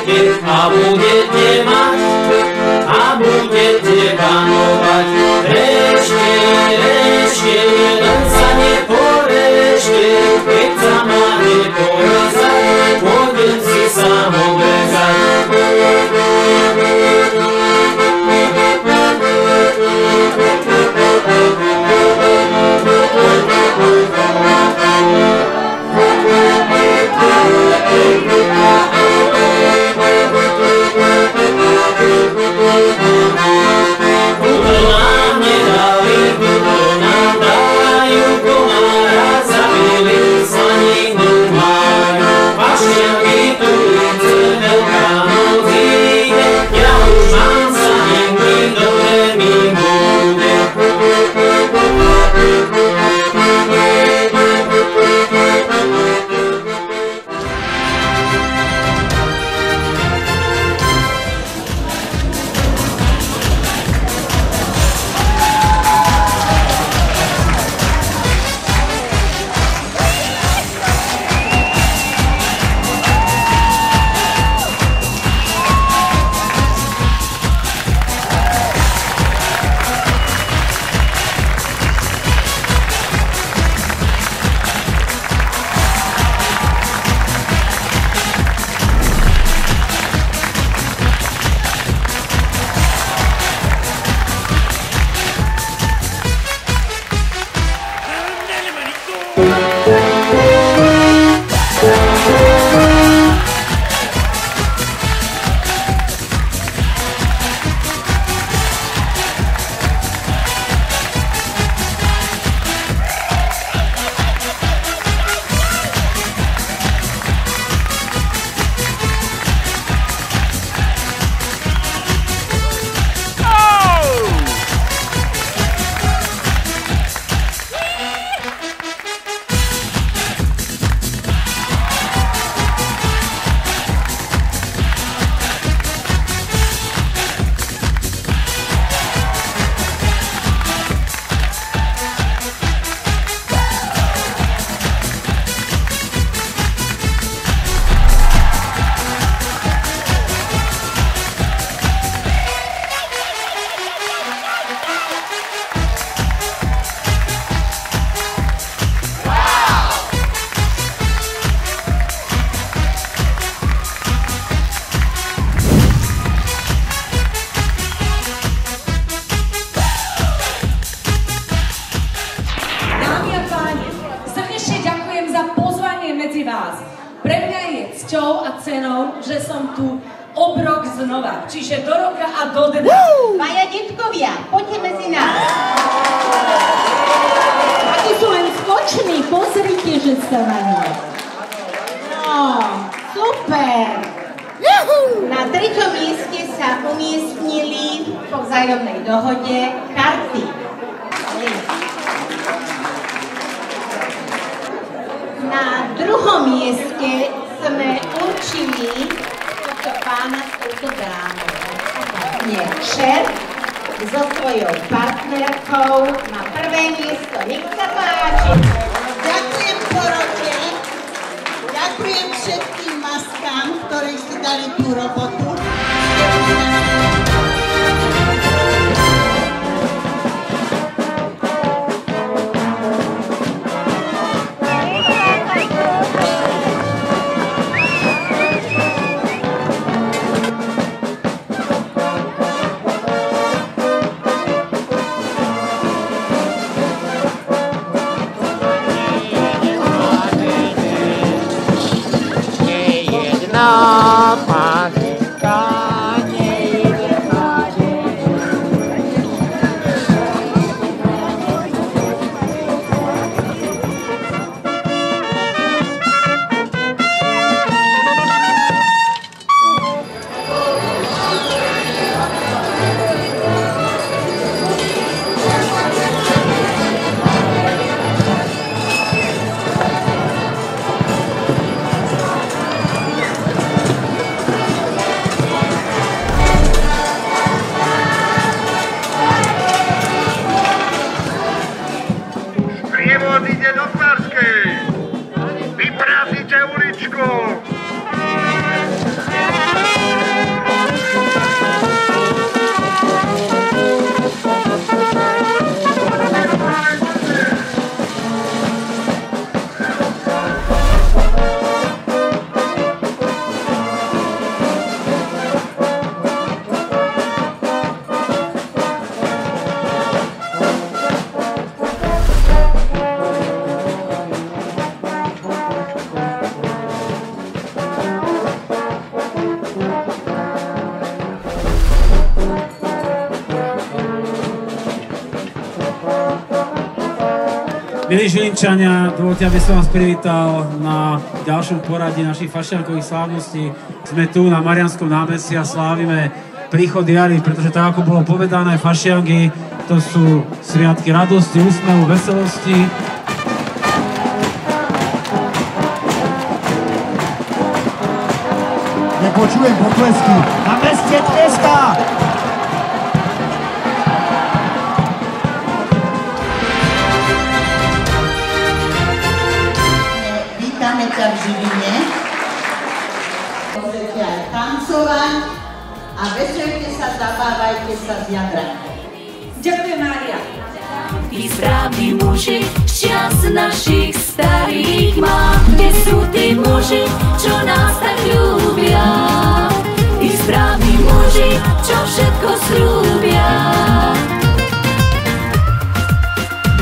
budete a budete mať a budete panovať. Rešte, len sa neporešte, keď sa máte porezať, pôjdem si sám odrezať. Pre mňa je cťou a cenou, že som tu obrok znova, čiže do roka a do dna. Vaja detkovia, poďte medzi nás. Akí sú len skoční, pozrite, že sa na nich. No, super. Na 3. mieste sa umiestnili po vzájomnej dohode karty. Na 2. mieste sme určili tohto pána s touto dámou. Nie, šéf so svojou partnerkou na 1. miesto. Nech sa páči. Ďakujem porote, ďakujem všetkým maskám, ktorí si dali tú robotu. Milí Žilinčania, dovoľte, aby som vás privítal na ďalšom poradí našich fašiankových slávností. Sme tu na Marianskom námestí a slávime príchod jary, pretože tak ako bolo povedané, fašianky to sú sviatky radosti, úsmevu, veselosti. Nepočujem potlesky. Na meste tleská! Vítame ťa v Žiline. Môžete aj tancovať a veselte sa, zabávajte sa z jadra. Ďakujem, Mária. Tí správni muži, šťast našich starých má. Kde sú tí muži, čo nás tak ľúbia? Tí správni muži, čo všetko sľúbia.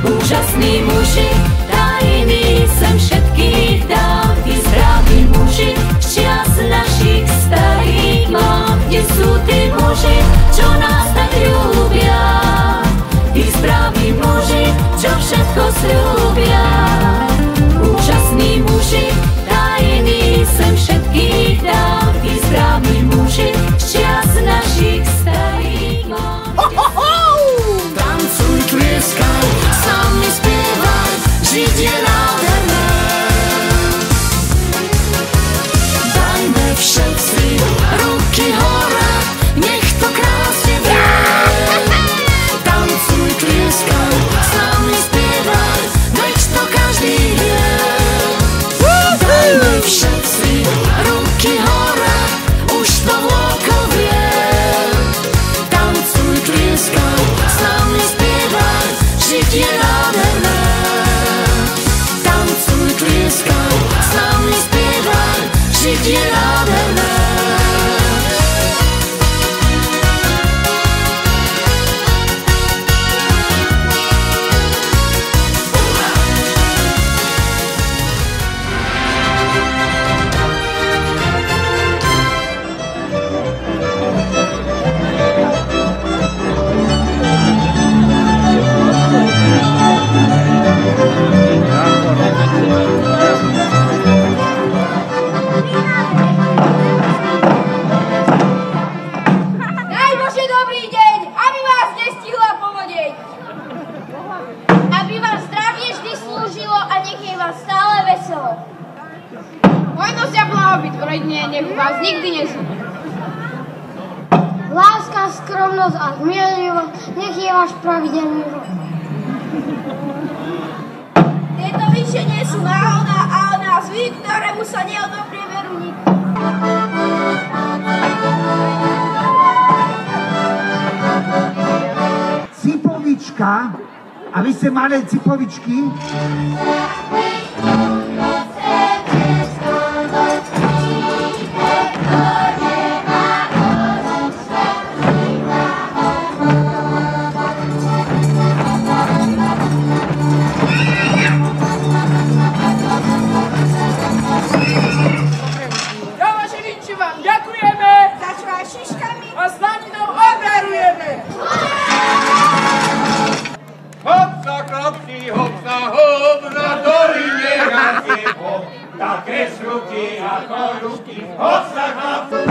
Úžasní muži, tajný sem všetkých dám. Tí správni muži, šťast našich starých má. Kde sú tí muži, čo nás tak ľúbia? Tí správni muži, čo všetko sľúbia. Úžasní muži, tajný sem všetkých dám. Tí správni muži, šťast našich starých mám. Tancuj, tlieskaj, s nami spievaj, žiť je nádherné. Dajme všetci ruky hore, nech to krásne vie. Tancuj, tlieskaj, s nami spievaj, veď to každý vie. Dajme všetci ruky hore, už to vôko vie. Tancuj, tlieskaj, s nami spievaj, žiť je nádherné. Tancuj, tlieskaj, s nami spievaj, žiť je nádherné. Daj Bože dobrý deň, aby vás nestihla povodeň. Aby vám zdravie vždy slúžilo a nech je vás stále veselo. Hojnosť a blahobyt v rodine nech vás nikdy nezúbi. Láska, skromnosť a zmierlivosť nech je váš pravidelný rok. Tieto vyššie nie sú náhoda, ale názvy, ktorému sa neodoprie veru nikto. Cipovička? A vy ste malé cipovičky? Java Žilinči vám ďakujeme. Za čo aj šiškami? A s Laninou obdarujeme. Hop sa chlapci, hop na doline razie, hop, také šruky ako ruky, hop sa chlapci.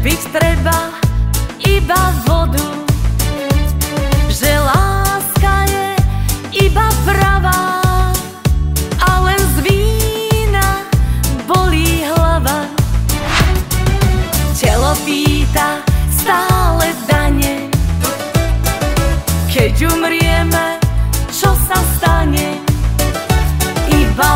Piť treba iba vodu, že láska je iba pravá a len z vína bolí hlava. Telo pýta stále dane, keď umrieme, čo sa stane? Iba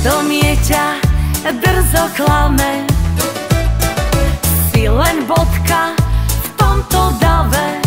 Svedomie ťa drzo klame, si len bodka v tomto dave.